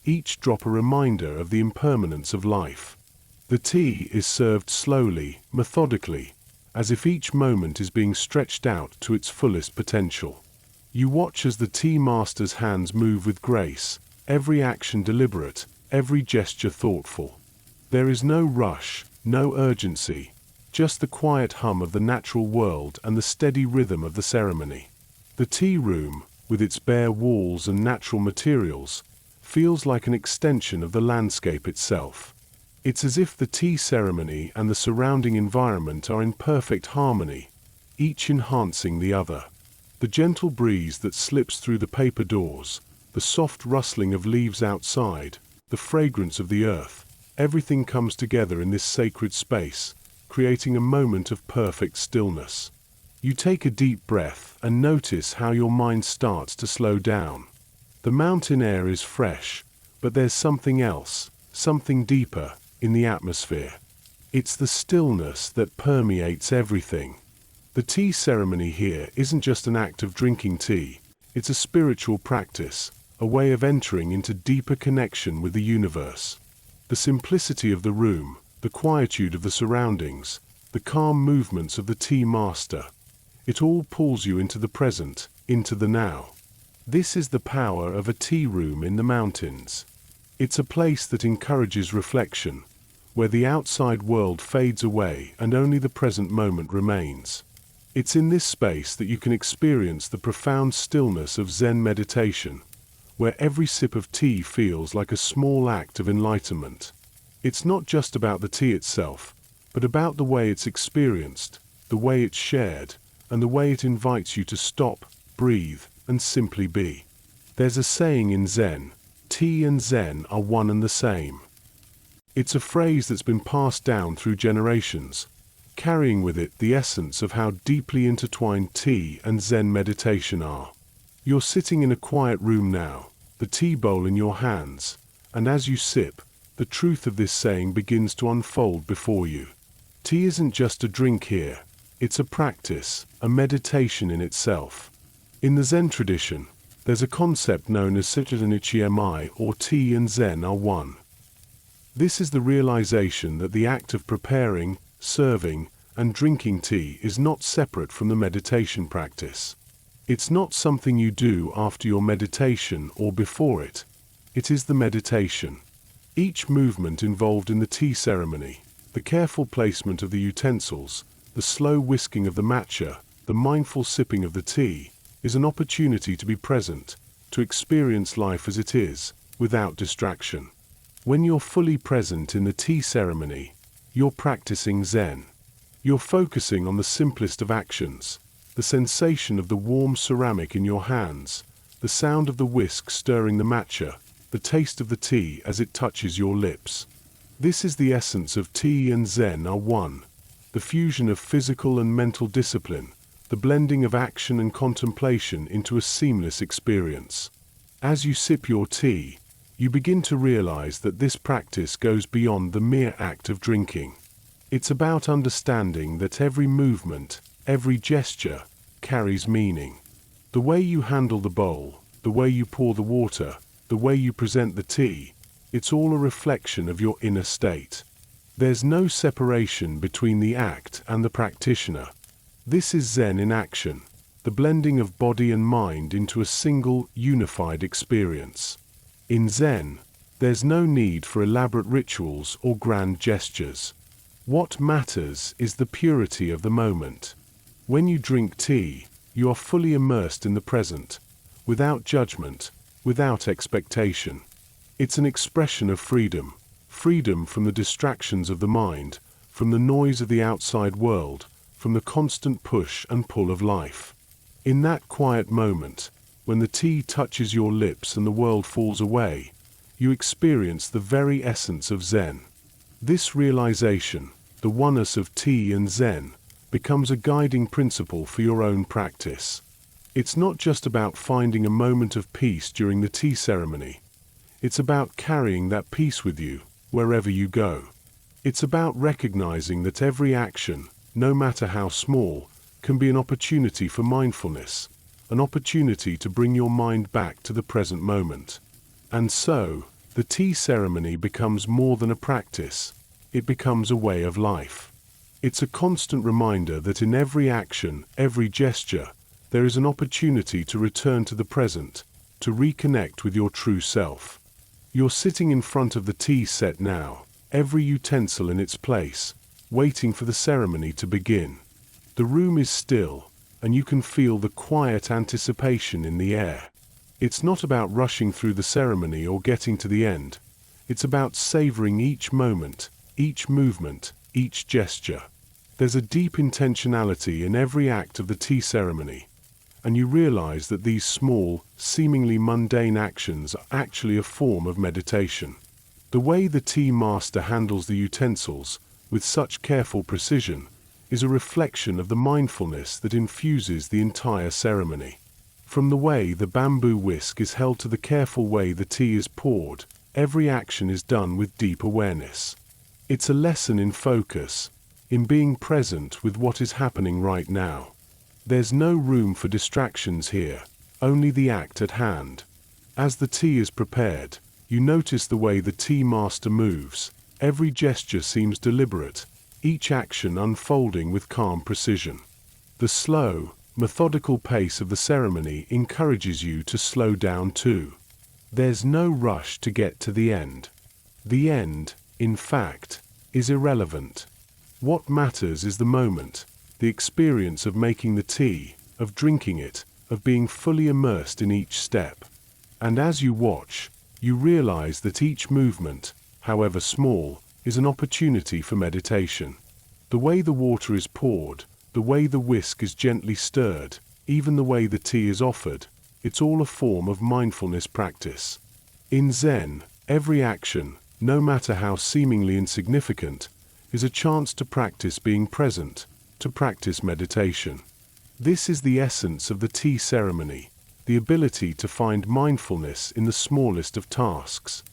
each drop a reminder of the impermanence of life. The tea is served slowly, methodically, as if each moment is being stretched out to its fullest potential. You watch as the tea master's hands move with grace, every action deliberate, every gesture thoughtful. There is no rush, no urgency, just the quiet hum of the natural world and the steady rhythm of the ceremony. The tea room, with its bare walls and natural materials, feels like an extension of the landscape itself. It's as if the tea ceremony and the surrounding environment are in perfect harmony, each enhancing the other. The gentle breeze that slips through the paper doors, the soft rustling of leaves outside, the fragrance of the earth, everything comes together in this sacred space, creating a moment of perfect stillness. You take a deep breath and notice how your mind starts to slow down. The mountain air is fresh, but there's something else, something deeper, in the atmosphere. It's the stillness that permeates everything. The tea ceremony here isn't just an act of drinking tea, it's a spiritual practice, a way of entering into deeper connection with the universe. The simplicity of the room, the quietude of the surroundings, the calm movements of the tea master, it all pulls you into the present, into the now. This is the power of a tea room in the mountains. It's a place that encourages reflection, where the outside world fades away and only the present moment remains. It's in this space that you can experience the profound stillness of Zen meditation, where every sip of tea feels like a small act of enlightenment. It's not just about the tea itself, but about the way it's experienced, the way it's shared, and the way it invites you to stop, breathe, and simply be. There's a saying in Zen, tea and Zen are one and the same. It's a phrase that's been passed down through generations, carrying with it the essence of how deeply intertwined tea and Zen meditation are. You're sitting in a quiet room now, the tea bowl in your hands, and as you sip, the truth of this saying begins to unfold before you. Tea isn't just a drink here, it's a practice, a meditation in itself. In the Zen tradition, there's a concept known as Ceremonies, or tea and Zen are one. This is the realization that the act of preparing, serving, and drinking tea is not separate from the meditation practice. It's not something you do after your meditation or before it. It is the meditation. Each movement involved in the tea ceremony, the careful placement of the utensils, the slow whisking of the matcha, the mindful sipping of the tea, is an opportunity to be present, to experience life as it is, without distraction. When you're fully present in the tea ceremony, you're practicing Zen. You're focusing on the simplest of actions, the sensation of the warm ceramic in your hands, the sound of the whisk stirring the matcha, the taste of the tea as it touches your lips. This is the essence of tea and Zen are one, the fusion of physical and mental discipline, the blending of action and contemplation into a seamless experience. As you sip your tea, you begin to realize that this practice goes beyond the mere act of drinking. It's about understanding that every movement, every gesture, carries meaning. The way you handle the bowl, the way you pour the water, the way you present the tea, it's all a reflection of your inner state. There's no separation between the act and the practitioner. This is Zen in action, the blending of body and mind into a single, unified experience. In Zen, there's no need for elaborate rituals or grand gestures. What matters is the purity of the moment. When you drink tea, you are fully immersed in the present, without judgment, without expectation. It's an expression of freedom, freedom from the distractions of the mind, from the noise of the outside world, from the constant push and pull of life. In that quiet moment, when the tea touches your lips and the world falls away, you experience the very essence of Zen. This realization, the oneness of tea and Zen, becomes a guiding principle for your own practice. It's not just about finding a moment of peace during the tea ceremony. It's about carrying that peace with you, wherever you go. It's about recognizing that every action, no matter how small, can be an opportunity for mindfulness, an opportunity to bring your mind back to the present moment. And so, the tea ceremony becomes more than a practice. It becomes a way of life. It's a constant reminder that in every action, every gesture, there is an opportunity to return to the present, to reconnect with your true self. You're sitting in front of the tea set now, every utensil in its place, waiting for the ceremony to begin. The room is still, and you can feel the quiet anticipation in the air. It's not about rushing through the ceremony or getting to the end. It's about savoring each moment, each movement, each gesture. There's a deep intentionality in every act of the tea ceremony, and you realize that these small, seemingly mundane actions are actually a form of meditation. The way the tea master handles the utensils, with such careful precision, is a reflection of the mindfulness that infuses the entire ceremony. From the way the bamboo whisk is held to the careful way the tea is poured, every action is done with deep awareness. It's a lesson in focus, in being present with what is happening right now. There's no room for distractions here, only the act at hand. As the tea is prepared, you notice the way the tea master moves. Every gesture seems deliberate, each action unfolding with calm precision. The slow, methodical pace of the ceremony encourages you to slow down too. There's no rush to get to the end. The end, in fact, is irrelevant. What matters is the moment, the experience of making the tea, of drinking it, of being fully immersed in each step. And as you watch, you realize that each movement, however small, is an opportunity for meditation. The way the water is poured, the way the whisk is gently stirred, even the way the tea is offered, it's all a form of mindfulness practice. In Zen, every action, no matter how seemingly insignificant, is a chance to practice being present, to practice meditation. This is the essence of the tea ceremony, the ability to find mindfulness in the smallest of tasks.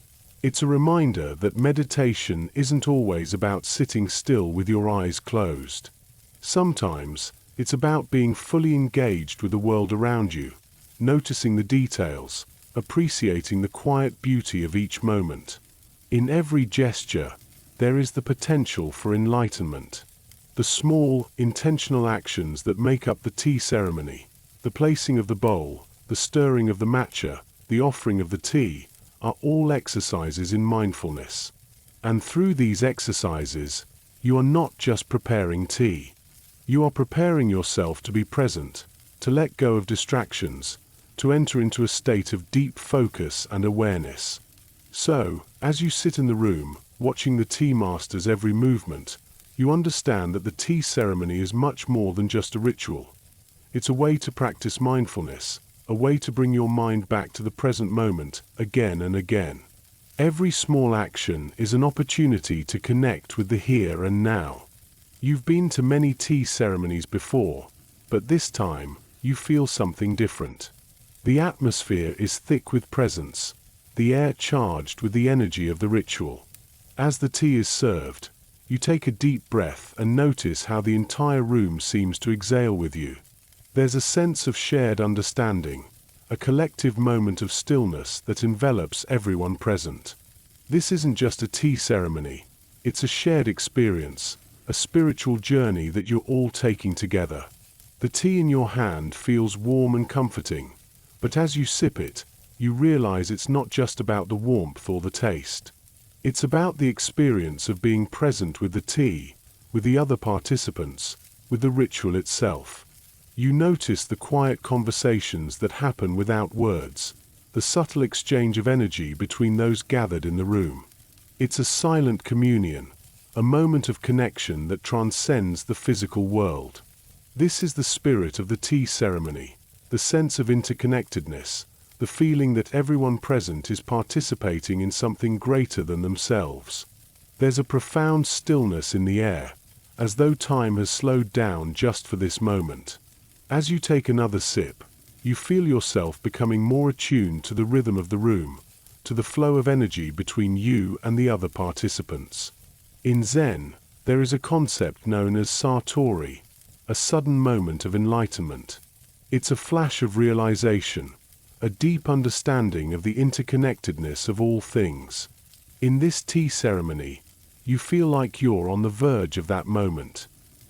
It's a reminder that meditation isn't always about sitting still with your eyes closed. Sometimes, it's about being fully engaged with the world around you, noticing the details, appreciating the quiet beauty of each moment. In every gesture, there is the potential for enlightenment. The small, intentional actions that make up the tea ceremony, the placing of the bowl, the stirring of the matcha, the offering of the tea, are all exercises in mindfulness. And through these exercises, you are not just preparing tea. You are preparing yourself to be present, to let go of distractions, to enter into a state of deep focus and awareness. So, as you sit in the room, watching the tea master's every movement, you understand that the tea ceremony is much more than just a ritual. It's a way to practice mindfulness, a way to bring your mind back to the present moment again and again. Every small action is an opportunity to connect with the here and now. You've been to many tea ceremonies before, but this time you feel something different. The atmosphere is thick with presence, the air charged with the energy of the ritual. As the tea is served, you take a deep breath and notice how the entire room seems to exhale with you. There's a sense of shared understanding, a collective moment of stillness that envelops everyone present. This isn't just a tea ceremony, it's a shared experience, a spiritual journey that you're all taking together. The tea in your hand feels warm and comforting, but as you sip it, you realize it's not just about the warmth or the taste. It's about the experience of being present with the tea, with the other participants, with the ritual itself. You notice the quiet conversations that happen without words, the subtle exchange of energy between those gathered in the room. It's a silent communion, a moment of connection that transcends the physical world. This is the spirit of the tea ceremony, the sense of interconnectedness, the feeling that everyone present is participating in something greater than themselves. There's a profound stillness in the air, as though time has slowed down just for this moment. As you take another sip, you feel yourself becoming more attuned to the rhythm of the room, to the flow of energy between you and the other participants. In Zen, there is a concept known as satori, a sudden moment of enlightenment. It's a flash of realization, a deep understanding of the interconnectedness of all things. In this tea ceremony, you feel like you're on the verge of that moment.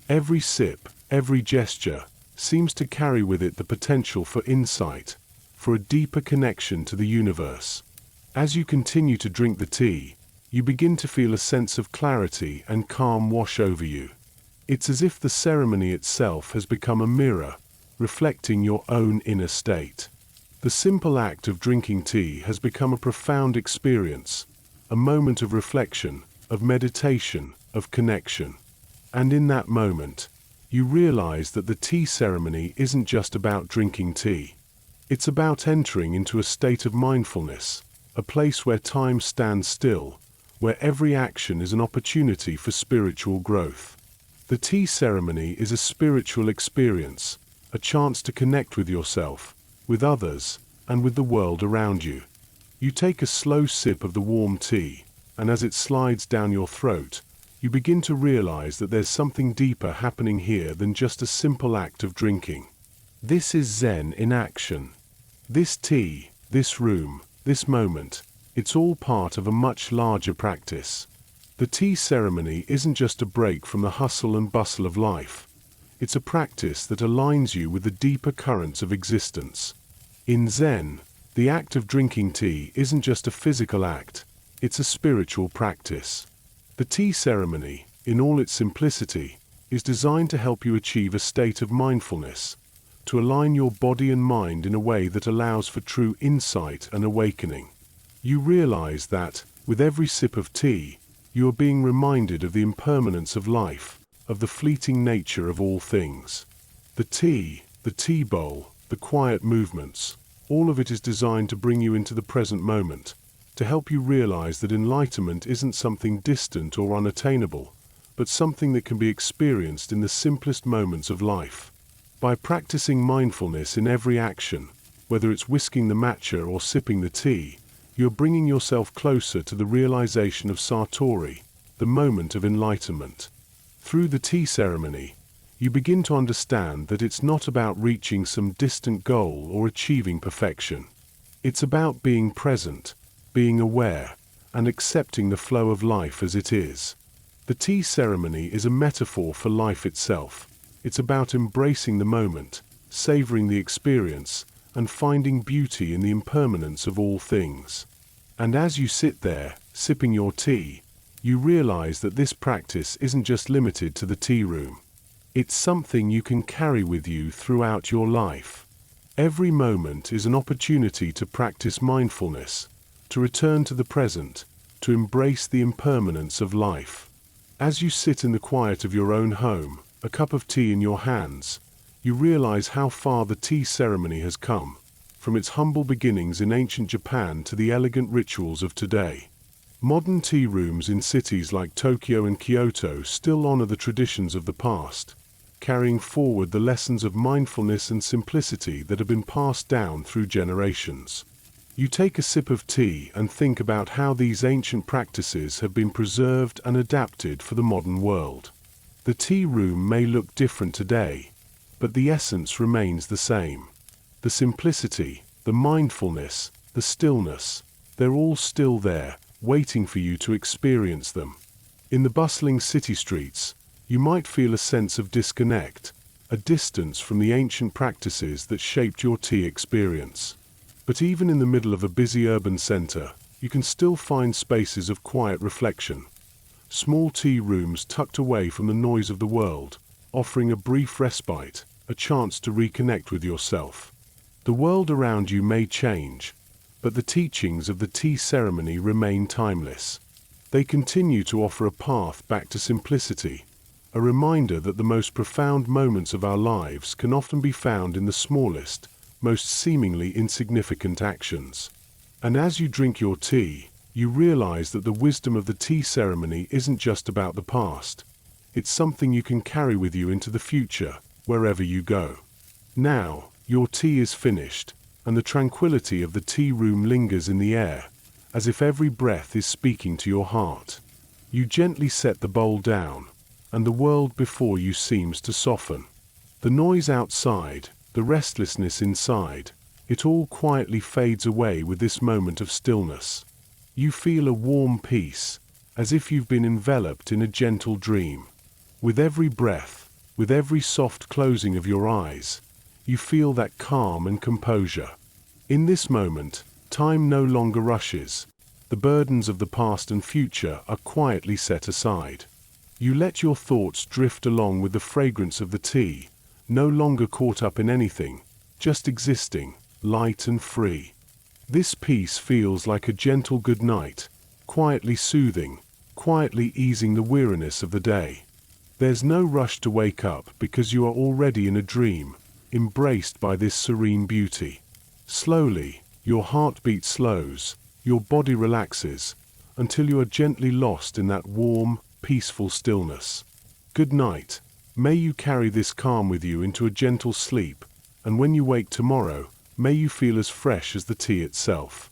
Every sip, every gesture, seems to carry with it the potential for insight, for a deeper connection to the universe. As you continue to drink the tea, you begin to feel a sense of clarity and calm wash over you. It's as if the ceremony itself has become a mirror, reflecting your own inner state. The simple act of drinking tea has become a profound experience, a moment of reflection, of meditation, of connection. And in that moment, you realize that the tea ceremony isn't just about drinking tea. It's about entering into a state of mindfulness, a place where time stands still, where every action is an opportunity for spiritual growth. The tea ceremony is a spiritual experience, a chance to connect with yourself, with others, and with the world around you. You take a slow sip of the warm tea, and as it slides down your throat, you begin to realize that there's something deeper happening here than just a simple act of drinking. This is Zen in action. This tea, this room, this moment, it's all part of a much larger practice. The tea ceremony isn't just a break from the hustle and bustle of life. It's a practice that aligns you with the deeper currents of existence. In Zen, the act of drinking tea isn't just a physical act, it's a spiritual practice. The tea ceremony, in all its simplicity, is designed to help you achieve a state of mindfulness, to align your body and mind in a way that allows for true insight and awakening. You realize that, with every sip of tea, you are being reminded of the impermanence of life, of the fleeting nature of all things. The tea bowl, the quiet movements, all of it is designed to bring you into the present moment, to help you realize that enlightenment isn't something distant or unattainable, but something that can be experienced in the simplest moments of life. By practicing mindfulness in every action, Whether it's whisking the matcha or sipping the tea, you're bringing yourself closer to the realization of Satori, the moment of enlightenment. Through the tea ceremony, you begin to understand that it's not about reaching some distant goal or achieving perfection. It's about being present, being aware, and accepting the flow of life as it is. The tea ceremony is a metaphor for life itself. It's about embracing the moment, savoring the experience, and finding beauty in the impermanence of all things. And as you sit there, sipping your tea, you realize that this practice isn't just limited to the tea room. It's something you can carry with you throughout your life. Every moment is an opportunity to practice mindfulness, to return to the present, to embrace the impermanence of life. As you sit in the quiet of your own home, a cup of tea in your hands, you realize how far the tea ceremony has come, from its humble beginnings in ancient Japan to the elegant rituals of today. Modern tea rooms in cities like Tokyo and Kyoto still honor the traditions of the past, carrying forward the lessons of mindfulness and simplicity that have been passed down through generations. You take a sip of tea and think about how these ancient practices have been preserved and adapted for the modern world. The tea room may look different today, but the essence remains the same. The simplicity, the mindfulness, the stillness, they're all still there, waiting for you to experience them. In the bustling city streets, you might feel a sense of disconnect, a distance from the ancient practices that shaped your tea experience. But even in the middle of a busy urban center, you can still find spaces of quiet reflection. Small tea rooms tucked away from the noise of the world, offering a brief respite, a chance to reconnect with yourself. The world around you may change, but the teachings of the tea ceremony remain timeless. They continue to offer a path back to simplicity, a reminder that the most profound moments of our lives can often be found in the smallest, most seemingly insignificant actions. And as you drink your tea, you realize that the wisdom of the tea ceremony isn't just about the past. It's something you can carry with you into the future, wherever you go. Now, your tea is finished, and the tranquility of the tea room lingers in the air, as if every breath is speaking to your heart. You gently set the bowl down, and the world before you seems to soften. The noise outside, the restlessness inside, it all quietly fades away with this moment of stillness. You feel a warm peace, as if you've been enveloped in a gentle dream. With every breath, with every soft closing of your eyes, you feel that calm and composure. In this moment, time no longer rushes. The burdens of the past and future are quietly set aside. You let your thoughts drift along with the fragrance of the tea, no longer caught up in anything, just existing, light and free. This peace feels like a gentle good night, quietly soothing, quietly easing the weariness of the day. There's no rush to wake up because you are already in a dream, embraced by this serene beauty. Slowly, your heartbeat slows, your body relaxes, until you are gently lost in that warm, peaceful stillness. Good night. May you carry this calm with you into a gentle sleep, and when you wake tomorrow, may you feel as fresh as the tea itself.